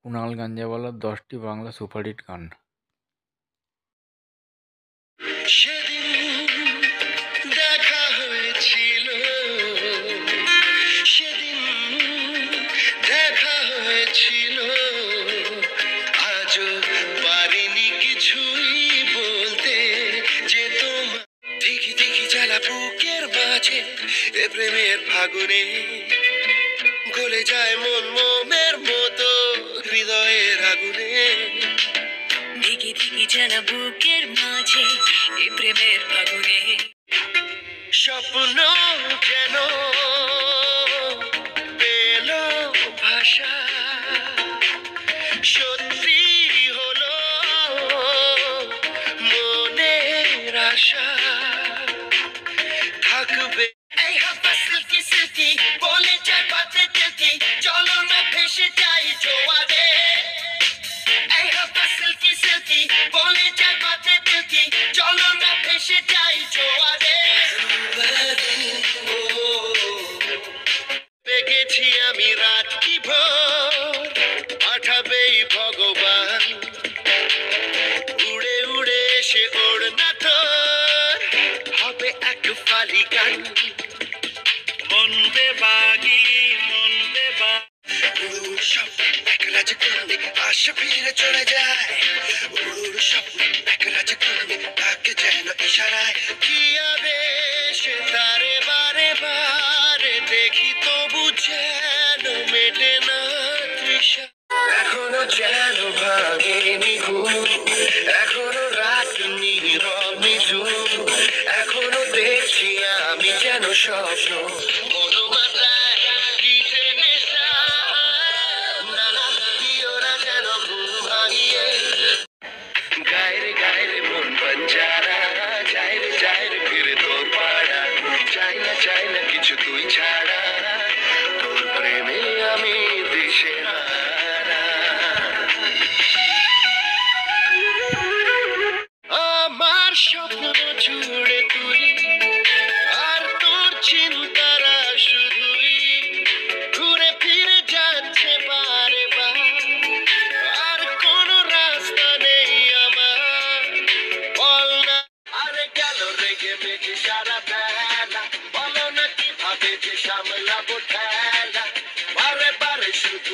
কুণাল গাঞ্জাওয়ালার 10টি বাংলা সুপারহিট গান। সেদিন দেখা হয়েছিল, সেদিন দেখা হয়েছিল, আজও পারিনি কিছুই বলতে, যে তোমার দেখি দেখি জ্বালা বুকের মাঝে, এ প্রেমের ফাগুনে গলে যায় মন মোমের মতো হৃদয়ের আগুনে। দিকে দিকে জানা বুকের মাঝে এই প্রেমের ফাগুনে স্বপ্ন যেন পেল ভাষা, সত্যি হলো মনের আশা, থাকবে এই হাফা সিল্কি সিল্কি বলে যায় পাতে টিলকি, চলো না ভেসে যাই জোয়ারে। এই হাফা সিল্কি সিল্কি বলে যায় পাতে টিলকি, চলো না ভেসে যাই জোয়ারে। পেগেছি আমি রাত কি ভোর, পাঠাবেই ভগবান উড়ে উড়ে এসে ওড়না তোর হবে এক ফালি গান। মন বেবাগি মন বেবা উড়ুর স্বপ্ন এক রাজকন্যে আশা ফিরে চলে যায়, উড়ুর স্বপ্ন এক রাজকন্যে তাকে যেন ইশারায়, কি আবেশে তারে বারে বারে দেখি তবু যেন মেটে না তৃষা। এখনো যেন ভাঙেনি ঘুম, এখনো রাত নীরব নিঝুম, এখনো দেখছি আমি যেন স্বপ্ন মনোমাতায় গীতে নেশা, নানা দিওরা যেন ঘুম ভাঙিয়ে গায়ের গায়ের মন বাঞ্চারা, যায় রে ফিরে তোর পাড়া, চাই না কিছু তুই ছাড়া, তোর প্রেমে আমি দিশেহারা। আমার স্বপ্ন জুড়ে তুই আর তোর চিন্তারা শুধুই ঘুরে ফিরে যাচ্ছে বারে বার, আর কোনো রাস্তা নেই আমার, বল না আরে গেল রেগে মেগে সারা বেলা, বলো না কিভাবে যে সামলাবো ঠেলা, বারে বারে শুধু